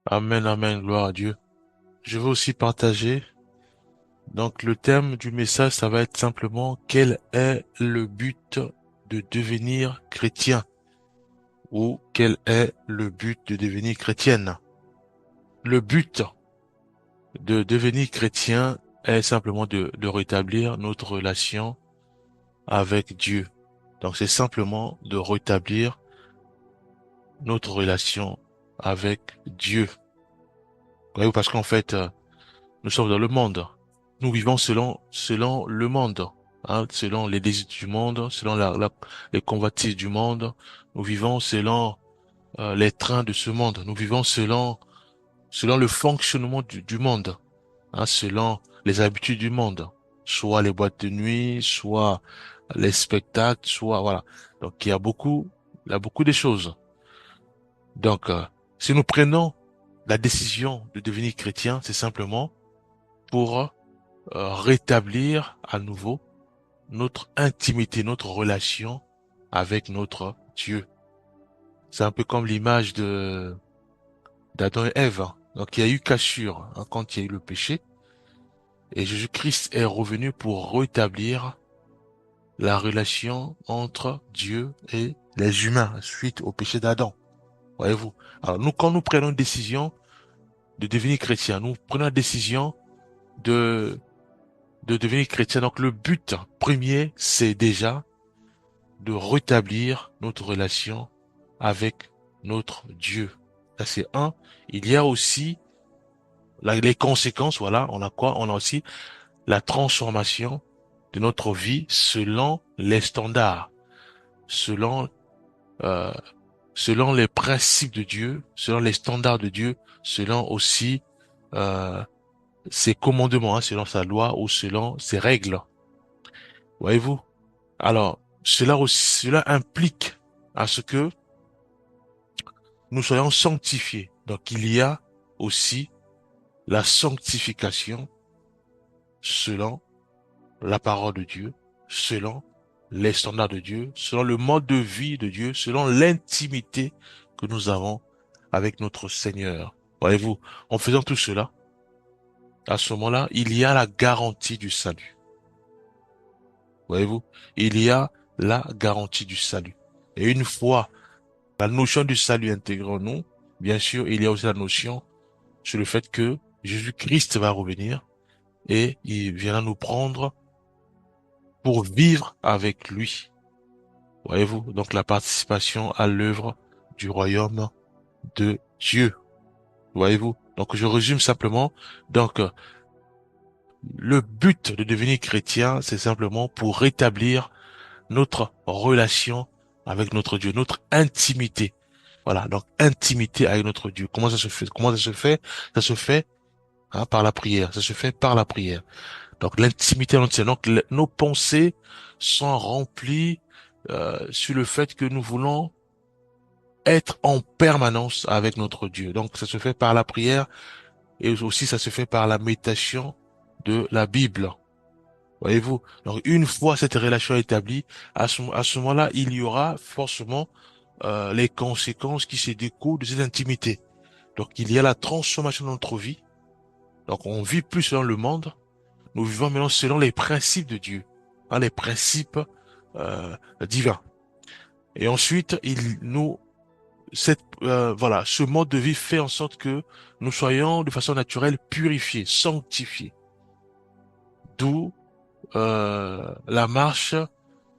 Amen, amen, gloire à Dieu. Je veux aussi partager. Donc, le thème du message, ça va être simplement quel est le but de devenir chrétien ou quel est le but de devenir chrétienne. Le but de devenir chrétien est simplement de rétablir notre relation avec Dieu. Donc, c'est simplement de rétablir notre relation avec Dieu. Voyez-vous, parce qu'en fait, nous sommes dans le monde. Nous vivons selon le monde, hein, selon les désirs du monde, selon les convoitises du monde. Nous vivons selon les trains de ce monde. Nous vivons selon le fonctionnement du monde, hein, selon les habitudes du monde. Soit les boîtes de nuit, soit les spectacles, soit voilà. Donc il y a beaucoup de choses. Donc si nous prenons la décision de devenir chrétien, c'est simplement pour rétablir à nouveau notre intimité, notre relation avec notre Dieu. C'est un peu comme l'image de d'Adam et Ève, hein. Donc il y a eu cassure, hein, quand il y a eu le péché, et Jésus-Christ est revenu pour rétablir la relation entre Dieu et les humains suite au péché d'Adam. Voyez-vous? Alors nous, quand nous prenons une décision de devenir chrétien, nous prenons la décision de de devenir chrétien. Donc le but premier, c'est déjà de rétablir notre relation avec notre Dieu. Ça, c'est un. Il y a aussi les conséquences, voilà, on a quoi? On a aussi la transformation de notre vie selon les standards, selon, euh, selon les principes de Dieu, selon les standards de Dieu, selon aussi euh, ses commandements, hein, selon sa loi ou selon ses règles. Voyez-vous? Alors, cela aussi, cela implique à ce que nous soyons sanctifiés. Donc il y a aussi la sanctification selon la parole de Dieu, selon les standards de Dieu, selon le mode de vie de Dieu, selon l'intimité que nous avons avec notre Seigneur. Voyez-vous, en faisant tout cela, à ce moment-là, il y a la garantie du salut. Voyez-vous, il y a la garantie du salut. Et une fois la notion du salut intégrée en nous, bien sûr, il y a aussi la notion sur le fait que Jésus-Christ va revenir et il viendra nous prendre pour vivre avec lui. Voyez-vous? Donc la participation à l'œuvre du royaume de Dieu. Voyez-vous? Donc je résume simplement. Donc le but de devenir chrétien, c'est simplement pour rétablir notre relation avec notre Dieu, notre intimité. Voilà, donc intimité avec notre Dieu. Comment ça se fait? Comment ça se fait? Ça se fait, hein, par la prière. Ça se fait par la prière. Donc l'intimité entière. Donc nos pensées sont remplies sur le fait que nous voulons être en permanence avec notre Dieu. Donc ça se fait par la prière et aussi ça se fait par la méditation de la Bible. Voyez-vous? Donc une fois cette relation établie, à ce moment-là, il y aura forcément les conséquences qui se découlent de cette intimité. Donc il y a la transformation de notre vie. Donc on vit plus selon le monde, nous vivons maintenant selon les principes de Dieu, hein, les principes divins. Et ensuite, voilà, ce mode de vie fait en sorte que nous soyons de façon naturelle purifiés, sanctifiés. D'où la marche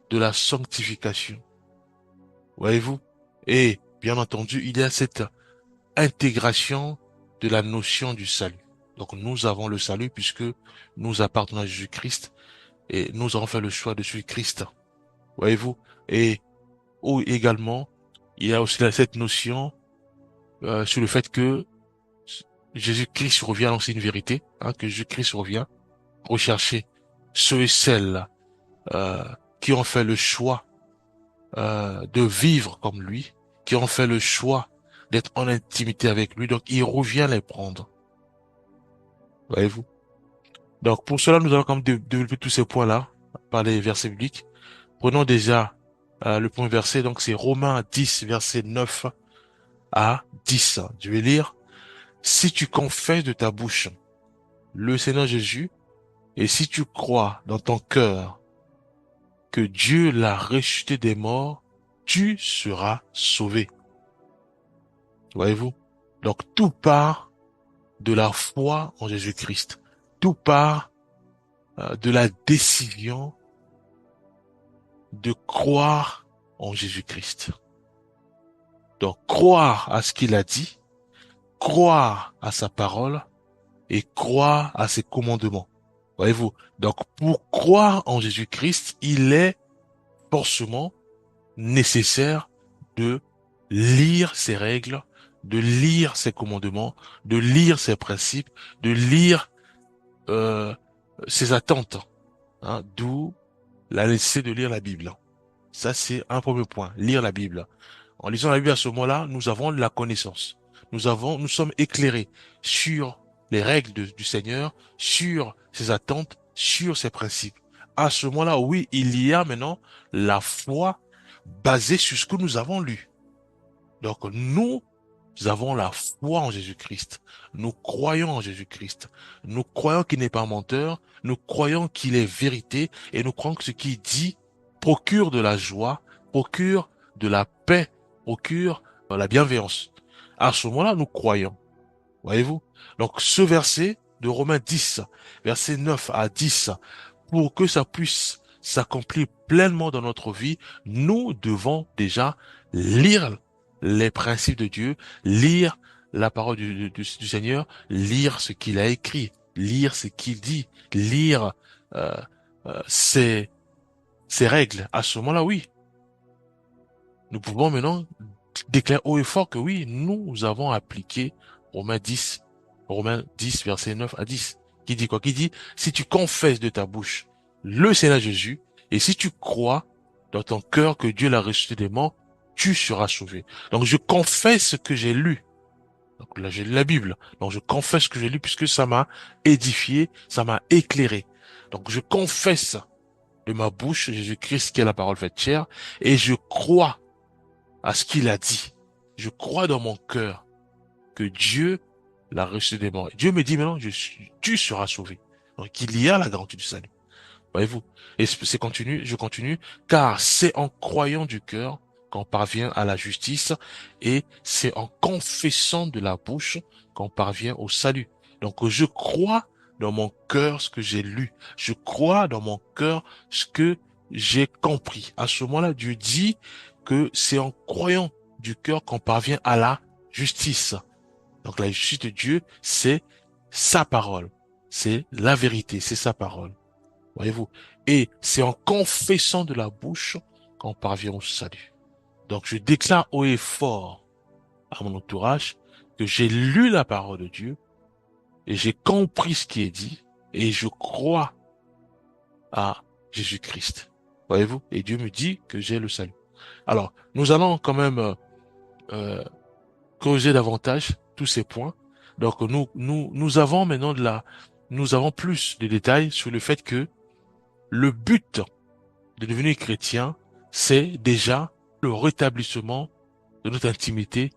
de la sanctification. Voyez-vous? Et bien entendu, il y a cette intégration de la notion du salut. Donc nous avons le salut puisque nous appartenons à Jésus-Christ et nous avons fait le choix de suivre Christ. Voyez-vous? Et ou également, il y a aussi cette notion sur le fait que Jésus-Christ revient annoncer une vérité, hein, que Jésus-Christ revient rechercher ceux et celles euh, qui ont fait le choix de vivre comme lui, qui ont fait le choix d'être en intimité avec lui. Donc, il revient les prendre. Voyez-vous? Donc, pour cela, nous allons quand même développer tous ces points-là par les versets bibliques. Prenons déjà le premier verset. Donc, c'est Romains 10, verset 9 à 10. Je vais lire. si tu confesses de ta bouche le Seigneur Jésus, et si tu crois dans ton cœur que Dieu l'a ressuscité des morts, tu seras sauvé. Voyez-vous? Donc tout part de la foi en Jésus-Christ. Tout part de la décision de croire en Jésus-Christ. Donc croire à ce qu'il a dit, croire à sa parole et croire à ses commandements. Voyez-vous? Donc pour croire en Jésus-Christ, il est forcément nécessaire de lire ses règles, de lire ses commandements, de lire ses principes, de lire euh, ses attentes. Hein, d'où la nécessité de lire la Bible. Ça, c'est un premier point, lire la Bible. En lisant la Bible à ce moment-là, nous avons de la connaissance. Nous sommes éclairés sur les règles du Seigneur, sur ses attentes, sur ses principes. À ce moment-là, oui, il y a maintenant la foi basée sur ce que nous avons lu. Donc, nous avons la foi en Jésus-Christ. Nous croyons en Jésus-Christ. Nous croyons qu'il n'est pas menteur. Nous croyons qu'il est vérité. Et nous croyons que ce qu'il dit procure de la joie, procure de la paix, procure de la bienveillance. À ce moment-là, nous croyons. Voyez-vous? Donc, ce verset de Romains 10, verset 9 à 10, pour que ça puisse s'accomplir pleinement dans notre vie, nous devons déjà lire les principes de Dieu, lire la parole du Seigneur, lire ce qu'il a écrit, lire ce qu'il dit, lire euh, ses règles. À ce moment-là, oui, nous pouvons maintenant déclarer haut et fort que oui, nous avons appliqué Romains 10, verset 9 à 10, qui dit quoi? Qui dit, si tu confesses de ta bouche le Seigneur Jésus, et si tu crois dans ton cœur que Dieu l'a ressuscité des morts, tu seras sauvé. Donc je confesse ce que j'ai lu. Donc là, j'ai lu la Bible. Donc je confesse ce que j'ai lu puisque ça m'a édifié, ça m'a éclairé. Donc je confesse de ma bouche Jésus-Christ qui est la parole faite chair, et je crois à ce qu'il a dit. Je crois dans mon cœur que Dieu l'a ressuscité des morts. Dieu me dit maintenant, tu seras sauvé. Donc il y a la garantie du salut. Voyez-vous? Et je continue, car c'est en croyant du cœur qu'on parvient à la justice, et c'est en confessant de la bouche qu'on parvient au salut. Donc je crois dans mon cœur ce que j'ai lu. Je crois dans mon cœur ce que j'ai compris. À ce moment-là, Dieu dit que c'est en croyant du cœur qu'on parvient à la justice. Donc la justice de Dieu, c'est sa parole. C'est la vérité, c'est sa parole. Voyez-vous? Et c'est en confessant de la bouche qu'on parvient au salut. Donc je déclare haut et fort à mon entourage que j'ai lu la parole de Dieu et j'ai compris ce qui est dit et je crois à Jésus-Christ. Voyez-vous? Et Dieu me dit que j'ai le salut. Alors, nous allons quand même euh, creuser davantage tous ces points. Donc nous avons maintenant nous avons plus de détails sur le fait que le but de devenir chrétien, c'est déjà le rétablissement de notre intimité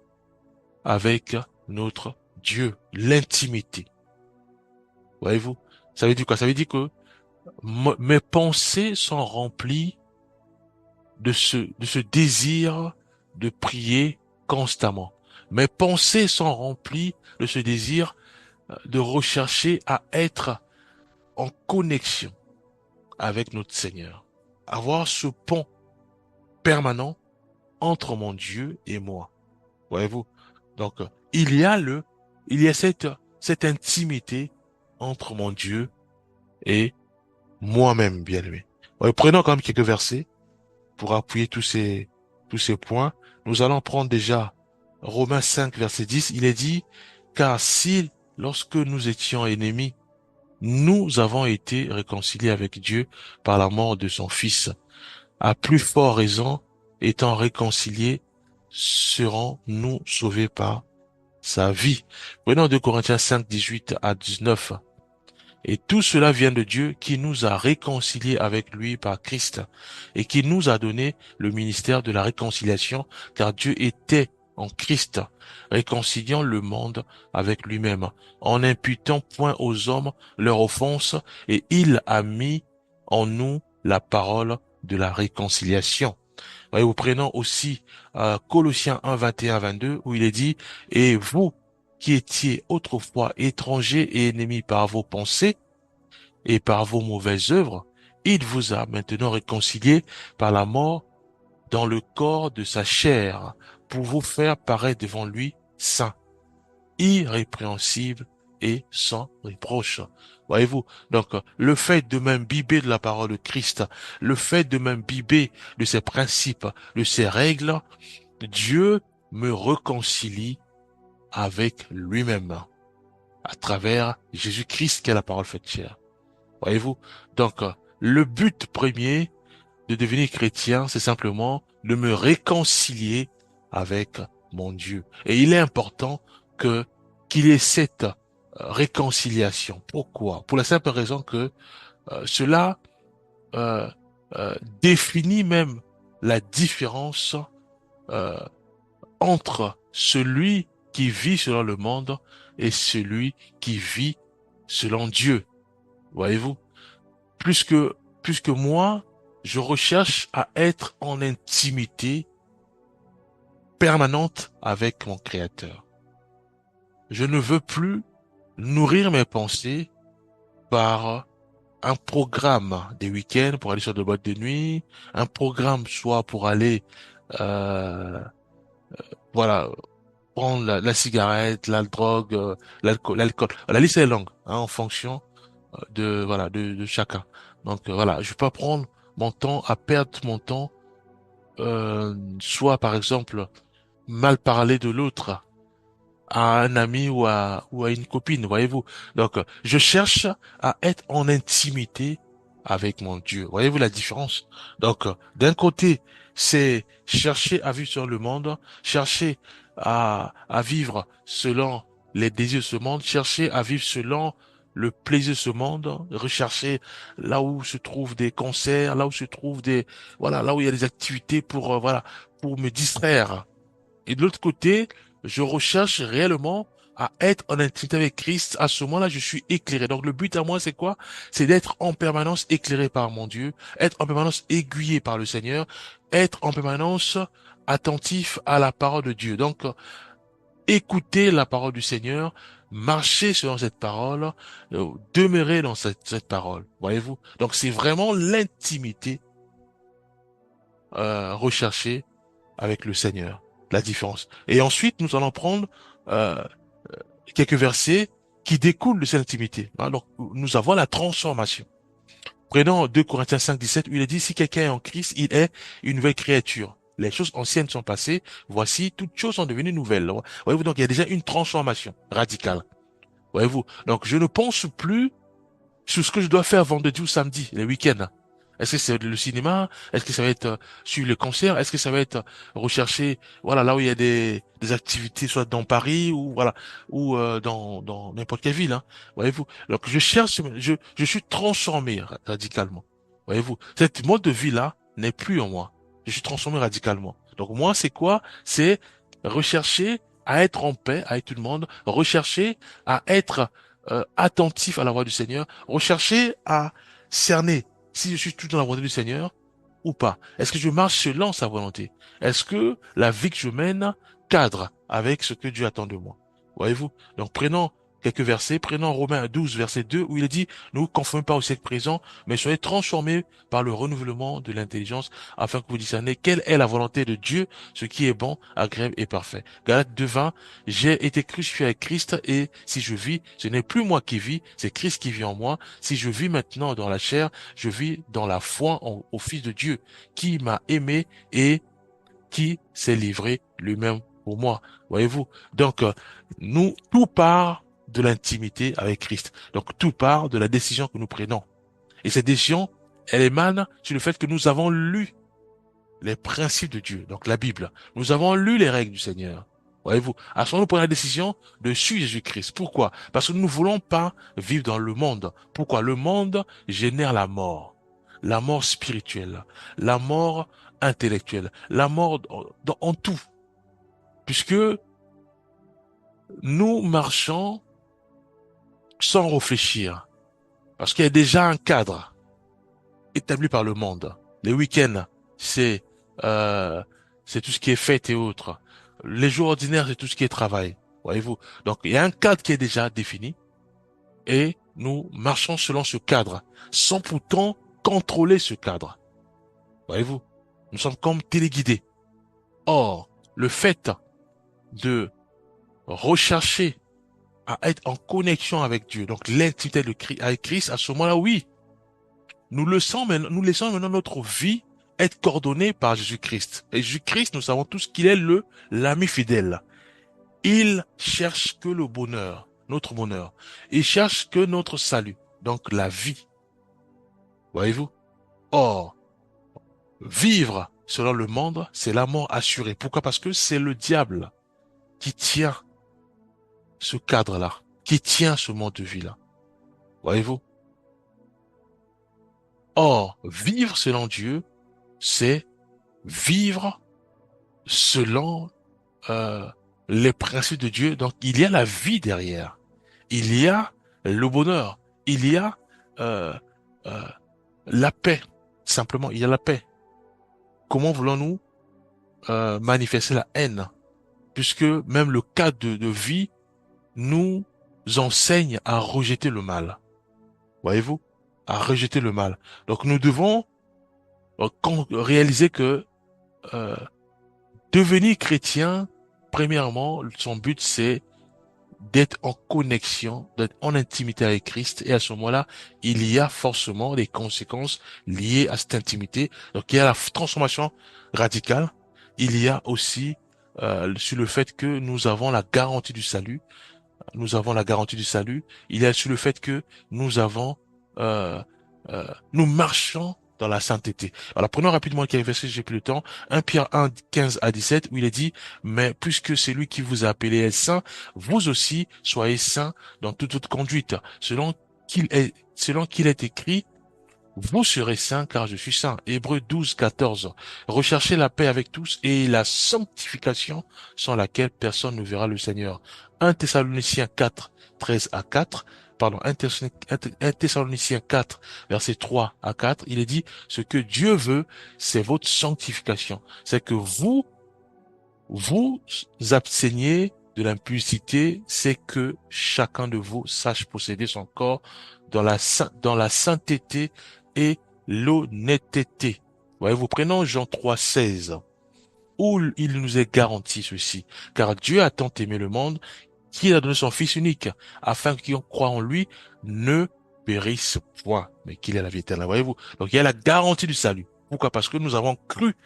avec notre Dieu, l'intimité. Voyez-vous? Ça veut dire quoi? Ça veut dire que mes pensées sont remplies de ce désir de prier constamment. Mes pensées sont remplies de ce désir de rechercher à être en connexion avec notre Seigneur. Avoir ce pont permanent entre mon Dieu et moi. Voyez-vous? Donc, il y a cette intimité entre mon Dieu et moi-même, bien-aimé. Ouais, prenons quand même quelques versets pour appuyer tous ces points. Nous allons prendre déjà Romains 5, verset 10. Il est dit, car si, lorsque nous étions ennemis, nous avons été réconciliés avec Dieu par la mort de son Fils, à plus fort raison, étant réconciliés, serons-nous sauvés par sa vie. Prenons 2 Corinthiens 5, 18 à 19. Et tout cela vient de Dieu qui nous a réconciliés avec lui par Christ et qui nous a donné le ministère de la réconciliation, car Dieu était en Christ, réconciliant le monde avec lui-même, en n'imputant point aux hommes leur offense, et il a mis en nous la parole de la réconciliation. Et vous prenons aussi Colossiens 1, 21, 22, où il est dit, et vous qui étiez autrefois étrangers et ennemis par vos pensées et par vos mauvaises œuvres, il vous a maintenant réconciliés par la mort dans le corps de sa chair, pour vous faire paraître devant lui saint, irrépréhensible et sans reproche. Voyez-vous, donc le fait de m'imbiber de la parole de Christ, le fait de m'imbiber de ses principes, de ses règles, Dieu me réconcilie avec lui-même à travers Jésus-Christ qui est la parole faite chair. Voyez-vous, donc le but premier de devenir chrétien, c'est simplement de me réconcilier avec mon Dieu. Et il est important que qu'il y ait cette réconciliation. Pourquoi? Pour la simple raison que cela euh, définit même la différence euh, entre celui qui vit selon le monde et celui qui vit selon Dieu. Voyez-vous? Plus que, plus que moi, je recherche à être en intimité permanente avec mon Créateur. Je ne veux plus nourrir mes pensées par un programme des week-ends pour aller sur de boîtes de nuit, un programme soit pour aller, euh, voilà, prendre la cigarette, la drogue, l'alcool. La liste est longue, hein, en fonction de chacun. Donc voilà, je peux pas prendre mon temps à perdre mon temps, soit par exemple mal parler de l'autre à un ami ou à une copine, voyez-vous. Donc je cherche à être en intimité avec mon Dieu. Voyez-vous la différence? Donc d'un côté, c'est chercher à vivre sur le monde, chercher à vivre selon les désirs de ce monde, chercher à vivre selon le plaisir de ce monde, rechercher là où se trouvent des concerts, là où se trouvent voilà, là où il y a des activités pour, voilà, pour me distraire. Et de l'autre côté, je recherche réellement à être en intimité avec Christ. À ce moment-là, je suis éclairé. Donc le but à moi, c'est quoi? C'est d'être en permanence éclairé par mon Dieu, être en permanence aiguillé par le Seigneur, être en permanence attentif à la parole de Dieu. Donc, écouter la parole du Seigneur, marcher selon cette parole, demeurer dans cette parole. Voyez-vous? Donc c'est vraiment l'intimité recherchée avec le Seigneur, la différence. Et ensuite, nous allons prendre euh, quelques versets qui découlent de cette intimité. Hein, donc, nous avons la transformation. Prenons 2 Corinthiens 5, 17, où il est dit, si quelqu'un est en Christ, il est une nouvelle créature. Les choses anciennes sont passées, voici, toutes choses sont devenues nouvelles. Voyez-vous, donc il y a déjà une transformation radicale. Voyez-vous, donc je ne pense plus sur ce que je dois faire vendredi ou samedi, les week-ends. Est-ce que c'est le cinéma? Est-ce que ça va être suivre le concert? Est-ce que ça va être rechercher, voilà, là où il y a des activités, soit dans Paris ou voilà, ou dans n'importe quelle ville, hein. Voyez-vous. Donc je cherche, je suis transformé radicalement. Voyez-vous. Cette mode de vie-là n'est plus en moi. Je suis transformé radicalement. Donc moi, c'est quoi? C'est rechercher à être en paix avec tout le monde, rechercher à être attentif à la voix du Seigneur, rechercher à cerner si je suis tout dans la volonté du Seigneur ou pas. Est-ce que je marche selon sa volonté? Est-ce que la vie que je mène cadre avec ce que Dieu attend de moi? Voyez-vous? Donc prenons quelques versets, prenons Romains 12, verset 2, où il est dit, ne vous conformez pas au siècle présent, mais soyez transformés par le renouvellement de l'intelligence, afin que vous discerniez quelle est la volonté de Dieu, ce qui est bon, agréable et parfait. Galates 2, 20, j'ai été crucifié avec Christ, et si je vis, ce n'est plus moi qui vis, c'est Christ qui vit en moi. Si je vis maintenant dans la chair, je vis dans la foi au Fils de Dieu, qui m'a aimé et qui s'est livré lui-même pour moi. Voyez-vous? Donc, tout part de l'intimité avec Christ. Donc, tout part de la décision que nous prenons. Et cette décision, elle émane sur le fait que nous avons lu les principes de Dieu, donc la Bible. Nous avons lu les règles du Seigneur. Voyez-vous? À ce moment, nous prenons la décision de suivre Jésus-Christ. Pourquoi? Parce que nous ne voulons pas vivre dans le monde. Pourquoi? Le monde génère la mort. La mort spirituelle, la mort intellectuelle, la mort en tout. puisque nous marchons sans réfléchir, parce qu'il y a déjà un cadre établi par le monde. Les week-ends, c'est euh, c'est tout ce qui est fête et autres. Les jours ordinaires, c'est tout ce qui est travail. Voyez-vous. Donc, il y a un cadre qui est déjà défini et nous marchons selon ce cadre, sans pourtant contrôler ce cadre. Voyez-vous. Nous sommes comme téléguidés. Or, le fait de rechercher à être en connexion avec Dieu, donc l'intimité de Christ, avec Christ, à ce moment-là, oui, nous laissons maintenant notre vie être coordonnée par Jésus-Christ. Et Jésus-Christ, nous savons tous qu'il est l'ami fidèle. Il cherche que le bonheur, notre bonheur. Il cherche que notre salut, donc la vie. Voyez-vous? Or, vivre selon le monde, c'est la mort assurée. Pourquoi? Parce que c'est le diable qui tient ce cadre-là, qui tient ce mode de vie-là. Voyez-vous? Or, vivre selon Dieu, c'est vivre selon euh, les principes de Dieu. Donc, il y a la vie derrière. Il y a le bonheur. Il y a euh, euh, la paix. Simplement, il y a la paix. Comment voulons-nous manifester la haine? Puisque même le cadre de vie nous enseigne à rejeter le mal. Voyez-vous? À rejeter le mal. Donc, nous devons réaliser que euh, devenir chrétien, premièrement, son but, c'est d'être en connexion, d'être en intimité avec Christ. Et à ce moment-là, il y a forcément des conséquences liées à cette intimité. Donc, il y a la transformation radicale. Il y a aussi sur le fait que nous avons la garantie du salut. Nous avons la garantie du salut. Il y a sur le fait que nous avons, nous marchons dans la sainteté. Alors, prenons rapidement quelques versets, j'ai plus le temps. 1 Pierre 1, 15 à 17, où il est dit, mais puisque c'est lui qui vous a appelé est saint, vous aussi soyez saints dans toute conduite, selon qu'il est écrit, vous serez saints car je suis saint. Hébreux 12, 14. Recherchez la paix avec tous et la sanctification sans laquelle personne ne verra le Seigneur. 1 Thessaloniciens 4, 13 à 4. Pardon, 1 Thessaloniciens 4, verset 3 à 4. Il est dit, ce que Dieu veut, c'est votre sanctification. C'est que vous absteniez de l'impudicité, c'est que chacun de vous sache posséder son corps dans la sainteté et l'honnêteté. Voyez-vous, prenons Jean 3, 16, où il nous est garanti ceci. Car Dieu a tant aimé le monde qu'il a donné son Fils unique, afin que quiconque croit en lui ne périsse point, mais qu'il ait la vie éternelle. Voyez-vous? Donc il y a la garantie du salut. Pourquoi? Parce que nous avons cru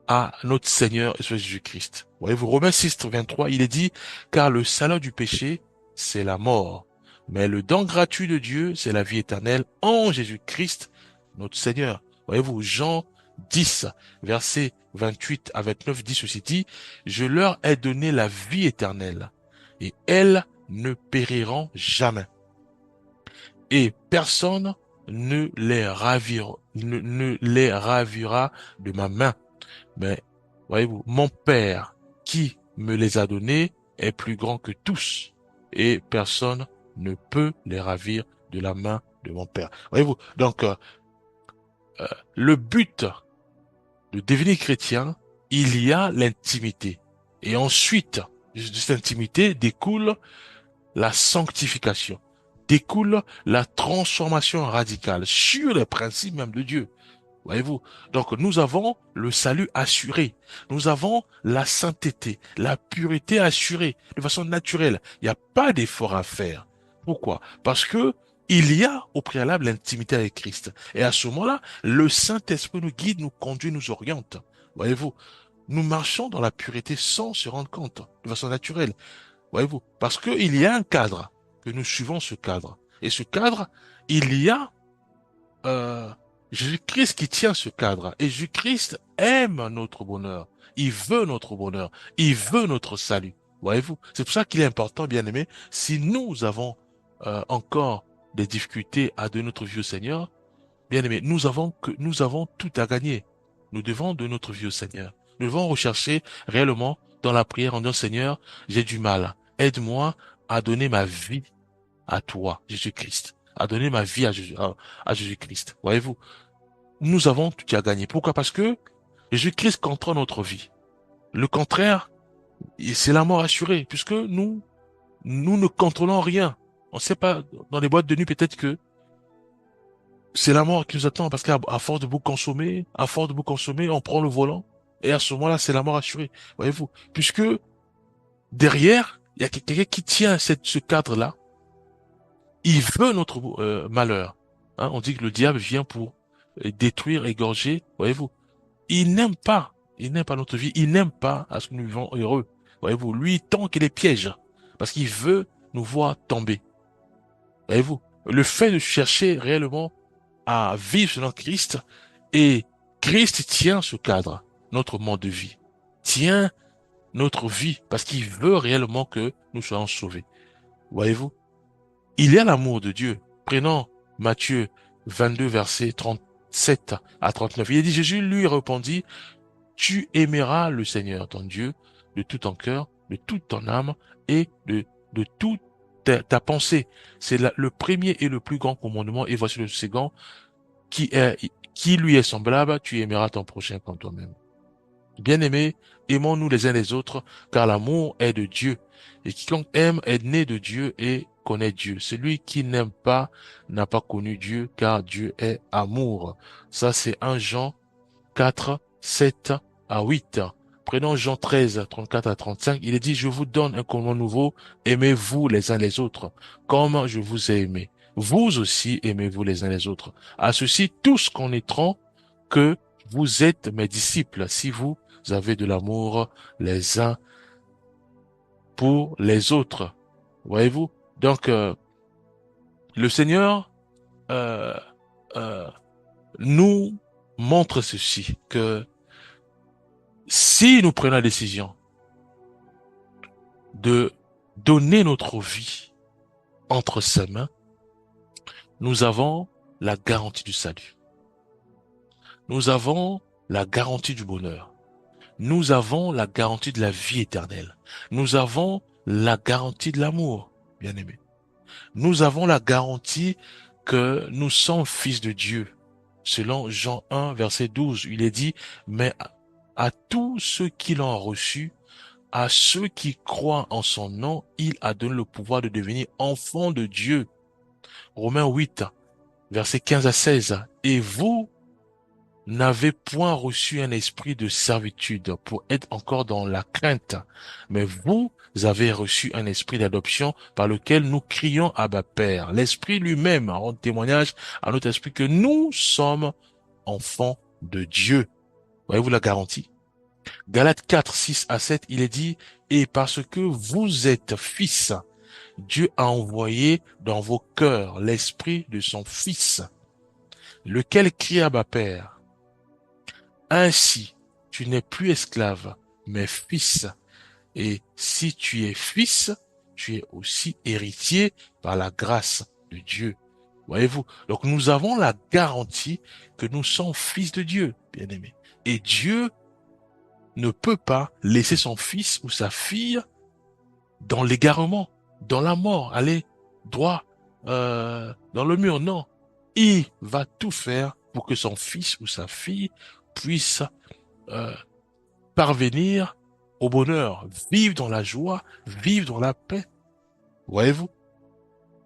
à notre Seigneur et Sauveur Jésus-Christ. Voyez-vous, Romains 6, 23, il est dit, car le salaire du péché, c'est la mort. Mais le don gratuit de Dieu, c'est la vie éternelle en Jésus-Christ, notre Seigneur. Voyez-vous, Jean 10, verset 28 à 29 dit ceci dit, je leur ai donné la vie éternelle et elles ne périront jamais. Et personne ne les ravira de ma main. Mais, voyez-vous, mon Père qui me les a donnés est plus grand que tous, et personne ne peut les ravir de la main de mon Père. Voyez-vous, donc, le but de devenir chrétien, il y a l'intimité. Et ensuite, de cette intimité découle la sanctification, découle la transformation radicale sur les principes même de Dieu. Voyez-vous? Donc, nous avons le salut assuré. Nous avons la sainteté, la pureté assurée de façon naturelle. Il n'y a pas d'effort à faire. Pourquoi? Parce que il y a au préalable l'intimité avec Christ. Et à ce moment-là, le Saint-Esprit nous guide, nous conduit, nous oriente. Voyez-vous? Nous marchons dans la pureté sans se rendre compte, de façon naturelle. Voyez-vous? Parce qu'il y a un cadre, que nous suivons ce cadre. Et ce cadre, il y a euh, Jésus-Christ qui tient ce cadre. Et Jésus-Christ aime notre bonheur. Il veut notre bonheur. Il veut notre salut. Voyez-vous? C'est pour ça qu'il est important, bien aimé, si nous avons encore des difficultés à donner notre vie au Seigneur, bien aimé, nous avons tout à gagner. Nous devons de notre vie au Seigneur. Nous devons rechercher réellement dans la prière en disant, Seigneur, j'ai du mal. Aide-moi à donner ma vie à toi, Jésus-Christ. À donner ma vie à Jésus-Christ. Voyez-vous, nous avons tout à gagner. Pourquoi? Parce que Jésus-Christ contrôle notre vie. Le contraire, c'est la mort assurée, puisque nous ne contrôlons rien. On ne sait pas, dans les boîtes de nuit, peut-être que c'est la mort qui nous attend, parce qu'à force de beaucoup consommer, on prend le volant, et à ce moment-là, c'est la mort assurée. Voyez-vous, puisque derrière, il y a quelqu'un qui tient ce cadre-là. Il veut notre malheur. Hein, on dit que le diable vient pour détruire, égorger. Voyez-vous, il n'aime pas notre vie, il n'aime pas à ce que nous vivons heureux. Voyez-vous, lui, il tend qu'il les piège, parce qu'il veut nous voir tomber. Voyez-vous, le fait de chercher réellement à vivre selon Christ, et Christ tient ce cadre, notre mode de vie, tient notre vie, parce qu'il veut réellement que nous soyons sauvés. Voyez-vous, il y a l'amour de Dieu. Prenons Matthieu 22, versets 37 à 39. Il est dit, Jésus lui répondit, tu aimeras le Seigneur, ton Dieu, de tout ton cœur, de toute ton âme et de toute ta pensée. C'est le premier et le plus grand commandement. Et voici le second qui lui est semblable, tu aimeras ton prochain comme toi-même. Bien-aimés, aimons-nous les uns les autres, car l'amour est de Dieu. Et quiconque aime est né de Dieu et connaît Dieu. Celui qui n'aime pas n'a pas connu Dieu, car Dieu est amour. Ça, c'est 1 Jean 4, 7 à 8. Prenons Jean 13, 34 à 35. Il est dit, je vous donne un commandement nouveau, aimez-vous les uns les autres, comme je vous ai aimé. Vous aussi aimez-vous les uns les autres. À ceci, tous connaîtront que vous êtes mes disciples, si vous avez de l'amour les uns pour les autres. Voyez-vous? Donc, le Seigneur euh, euh, nous montre ceci, que si nous prenons la décision de donner notre vie entre ses mains, nous avons la garantie du salut. Nous avons la garantie du bonheur. Nous avons la garantie de la vie éternelle. Nous avons la garantie de l'amour, bien-aimé. Nous avons la garantie que nous sommes fils de Dieu. Selon Jean 1, verset 12, il est dit, mais à tous ceux qui l'ont reçu, à ceux qui croient en son nom, il a donné le pouvoir de devenir enfants de Dieu. Romains 8, verset 15 à 16. Et vous n'avez point reçu un esprit de servitude pour être encore dans la crainte, mais vous avez reçu un esprit d'adoption par lequel nous crions Abba Père. L'esprit lui-même rend témoignage à notre esprit que nous sommes enfants de Dieu. Voyez-vous la garantie? Galates 4, 6 à 7, il est dit, et parce que vous êtes fils, Dieu a envoyé dans vos cœurs l'esprit de son fils, lequel crie Abba Père. Ainsi, tu n'es plus esclave, mais fils. Et si tu es fils, tu es aussi héritier par la grâce de Dieu. Voyez-vous? Donc nous avons la garantie que nous sommes fils de Dieu, bien-aimés. Et Dieu ne peut pas laisser son fils ou sa fille dans l'égarement, dans la mort, aller droit dans le mur. Non, il va tout faire pour que son fils ou sa fille puisse euh, parvenir au bonheur, vivre dans la joie, vivre dans la paix. Voyez-vous?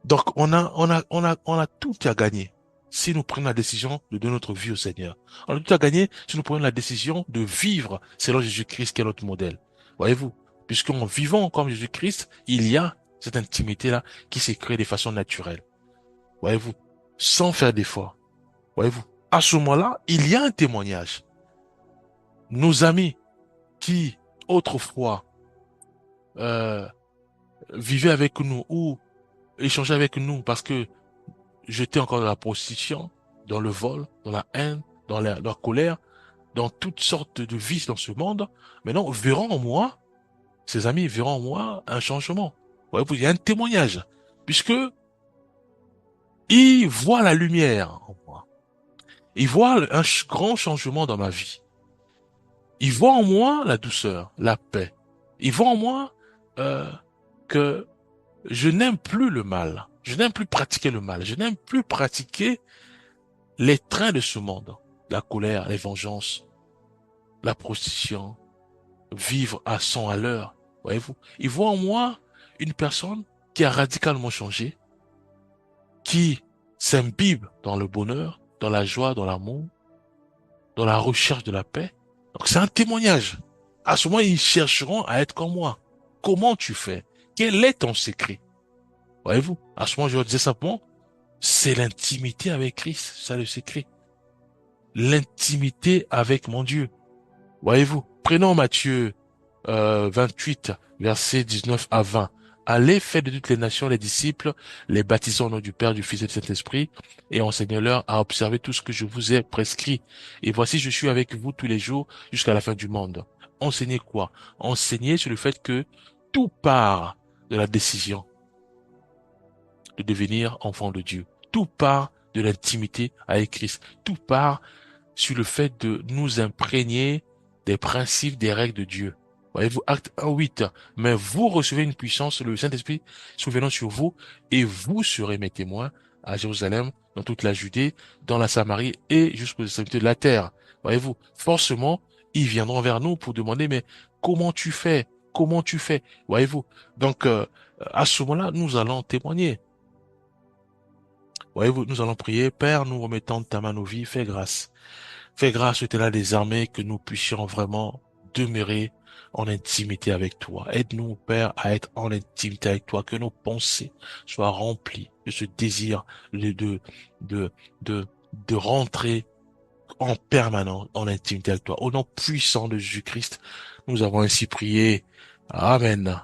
Donc on a tout à gagner si nous prenons la décision de donner notre vie au Seigneur. On a tout à gagner si nous prenons la décision de vivre selon Jésus-Christ qui est notre modèle. Voyez-vous? Puisqu'en vivant comme Jésus-Christ, il y a cette intimité-là qui s'est créée de façon naturelle. Voyez-vous? Sans faire d'efforts. Voyez-vous? À ce moment-là, il y a un témoignage. Nos amis qui, autrefois, euh, vivaient avec nous ou échangeaient avec nous parce que j'étais encore dans la prostitution, dans le vol, dans la haine, dans la colère, dans toutes sortes de vices dans ce monde, maintenant verront en moi, ces amis verront en moi un changement. Ouais, il y a un témoignage, puisque ils voient la lumière en moi. Ils voient un grand changement dans ma vie. Il voit en moi la douceur, la paix. Il voit en moi euh, que je n'aime plus le mal. Je n'aime plus pratiquer le mal. Je n'aime plus pratiquer les trains de ce monde. La colère, les vengeances, la prostitution, vivre à 100 à l'heure. Voyez-vous? Il voit en moi une personne qui a radicalement changé, qui s'imbibe dans le bonheur, dans la joie, dans l'amour, dans la recherche de la paix. Donc c'est un témoignage. À ce moment, ils chercheront à être comme moi. Comment tu fais? Quel est ton secret? Voyez-vous? À ce moment, je leur disais simplement, c'est l'intimité avec Christ, c'est le secret. L'intimité avec mon Dieu. Voyez-vous? Prenons Matthieu 28, versets 19 à 20. Allez, faites de toutes les nations les disciples, les baptisant au nom du Père, du Fils et du Saint-Esprit, et enseignez-leur à observer tout ce que je vous ai prescrit. Et voici, je suis avec vous tous les jours jusqu'à la fin du monde. Enseignez quoi? Enseignez sur le fait que tout part de la décision de devenir enfant de Dieu. Tout part de l'intimité avec Christ. Tout part sur le fait de nous imprégner des principes, des règles de Dieu. Voyez-vous, acte 1:8. Mais vous recevez une puissance, le Saint-Esprit souvenant sur vous, et vous serez mes témoins à Jérusalem, dans toute la Judée, dans la Samarie et jusqu'aux extrémités de la terre. Voyez-vous, forcément, ils viendront vers nous pour demander, mais comment tu fais? Comment tu fais? Voyez-vous. Donc, à ce moment-là, nous allons témoigner. Voyez-vous, nous allons prier. Père, nous remettons de ta main nos vies, fais grâce. Fais grâce, Éternel des armées, que nous puissions vraiment demeurer en intimité avec toi. Aide-nous, Père, à être en intimité avec toi, que nos pensées soient remplies de ce désir de, de, de rentrer en permanence en intimité avec toi. Au nom puissant de Jésus-Christ, nous avons ainsi prié. Amen.